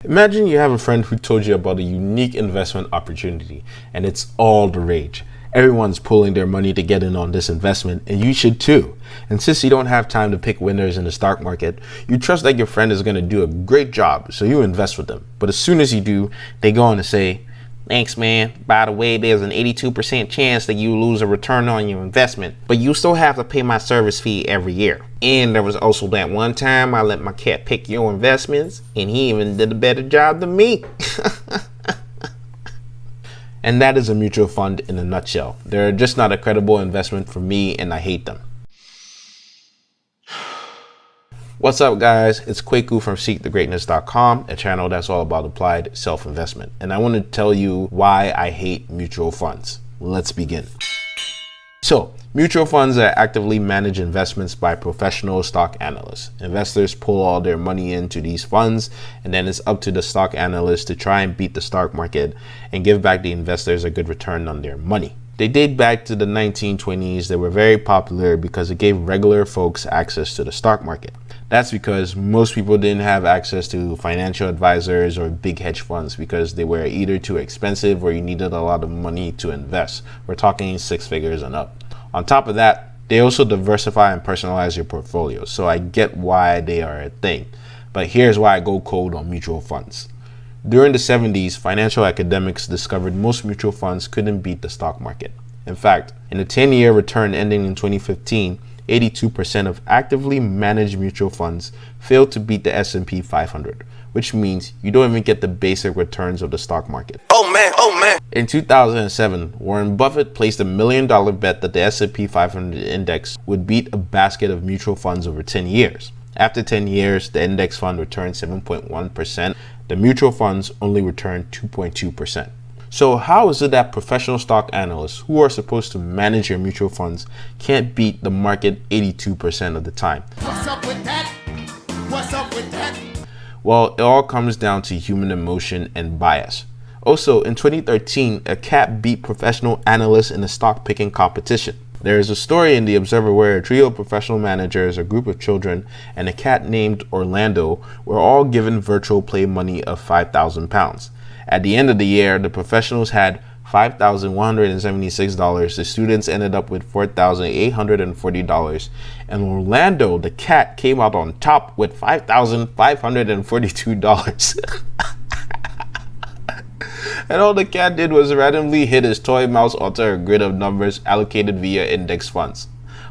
Imagine you have a friend who told you about a unique investment opportunity and it's all the rage. Everyone's pulling their money to get in on this investment, and you should too. And since you don't have time to pick winners in the stock market, you trust that your friend is going to do a great job, so you invest with them. But as soon as you do, they go on to say, "Thanks, man. By the way, there's an 82% chance that you lose a return on your investment, but you still have to pay my service fee every year. And there was also that one time I let my cat pick your investments, and he even did a better job than me." And that is a mutual fund in a nutshell. They're just not a credible investment for me, and I hate them. What's up, guys? It's Kwaku from SeekTheGreatness.com, a channel that's all about applied self-investment. And I want to tell you why I hate mutual funds. Let's begin. So, mutual funds are actively managed investments by professional stock analysts. Investors pull all their money into these funds, and then it's up to the stock analysts to try and beat the stock market and give back the investors a good return on their money. They date back to the 1920s. They were very popular because it gave regular folks access to the stock market. That's because most people didn't have access to financial advisors or big hedge funds because they were either too expensive or you needed a lot of money to invest. We're talking six figures and up. On top of that, they also diversify and personalize your portfolio. So I get why they are a thing. But here's why I go cold on mutual funds. During the 70s, financial academics discovered most mutual funds couldn't beat the stock market. In fact, in a 10-year return ending in 2015, 82% of actively managed mutual funds failed to beat the S&P 500, which means you don't even get the basic returns of the stock market. Oh man. In 2007, Warren Buffett placed $1 million bet that the S&P 500 index would beat a basket of mutual funds over 10 years. After 10 years, the index fund returned 7.1%. The mutual funds only returned 2.2%. So how is it that professional stock analysts who are supposed to manage your mutual funds can't beat the market 82% of the time? What's up with that? What's up with that? Well, it all comes down to human emotion and bias. Also, in 2013, a cat beat professional analysts in a stock picking competition. There is a story in The Observer where a trio of professional managers, a group of children, and a cat named Orlando were all given virtual play money of £5,000. At the end of the year, the professionals had $5,176, the students ended up with $4,840, and Orlando, the cat, came out on top with $5,542. And all the cat did was randomly hit his toy mouse onto a grid of numbers allocated via index funds.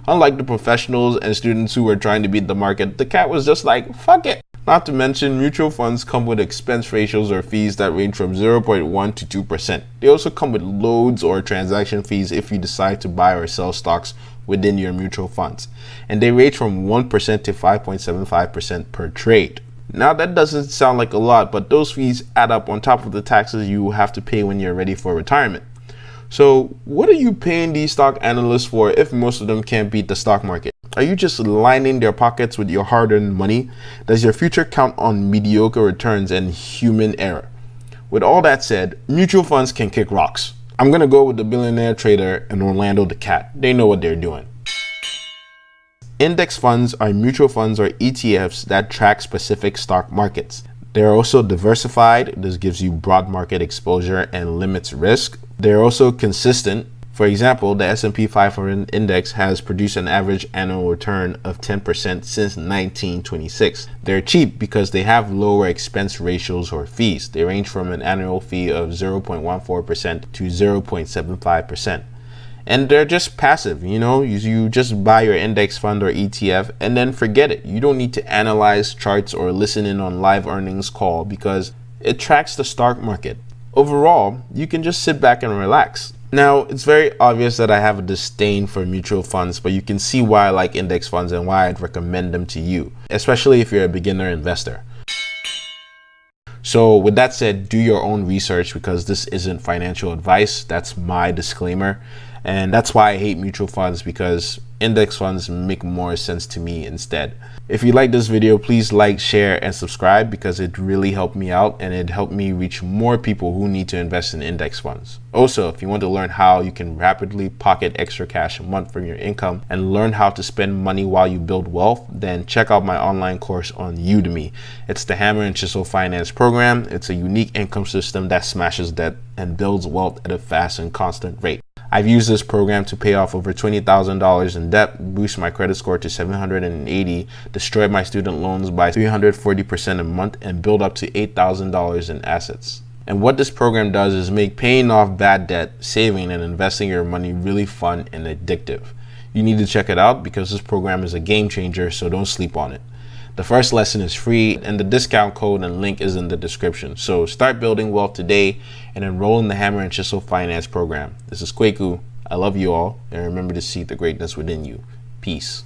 Unlike the professionals and students who were trying to beat the market, the cat was just like, fuck it. Not to mention, mutual funds come with expense ratios or fees that range from 0.1 to 2%. They also come with loads or transaction fees if you decide to buy or sell stocks within your mutual funds. And they range from 1% to 5.75% per trade. Now that doesn't sound like a lot, but those fees add up on top of the taxes you have to pay when you're ready for retirement. So what are you paying these stock analysts for if most of them can't beat the stock market? Are you just lining their pockets with your hard-earned money? Does your future count on mediocre returns and human error? With all that said, mutual funds can kick rocks. I'm gonna go with the billionaire trader and Orlando the cat. They know what they're doing. Index funds are mutual funds or ETFs that track specific stock markets. They're also diversified. This gives you broad market exposure and limits risk. They're also consistent. For example, the S&P 500 index has produced an average annual return of 10% since 1926. They're cheap because they have lower expense ratios or fees. They range from an annual fee of 0.14% to 0.75%. And they're just passive, you just buy your index fund or ETF and then forget it. You don't need to analyze charts or listen in on live earnings call because it tracks the stock market. Overall, you can just sit back and relax. Now, it's very obvious that I have a disdain for mutual funds, but you can see why I like index funds and why I'd recommend them to you, especially if you're a beginner investor. So with that said, do your own research because this isn't financial advice. That's my disclaimer. And that's why I hate mutual funds, because index funds make more sense to me instead. If you like this video, please like, share, and subscribe because it really helped me out and it helped me reach more people who need to invest in index funds. Also, if you want to learn how you can rapidly pocket extra cash a month from your income and learn how to spend money while you build wealth, then check out my online course on Udemy. It's the Hammer and Chisel Finance Program. It's a unique income system that smashes debt and builds wealth at a fast and constant rate. I've used this program to pay off over $20,000 in debt, boost my credit score to 780, destroy my student loans by 340% a month, and build up to $8,000 in assets. And what this program does is make paying off bad debt, saving, and investing your money really fun and addictive. You need to check it out because this program is a game changer, so don't sleep on it. The first lesson is free and the discount code and link is in the description. So start building wealth today and enroll in the Hammer and Chisel Finance Program. This is Kwaku. I love you all and remember to seek the greatness within you. Peace.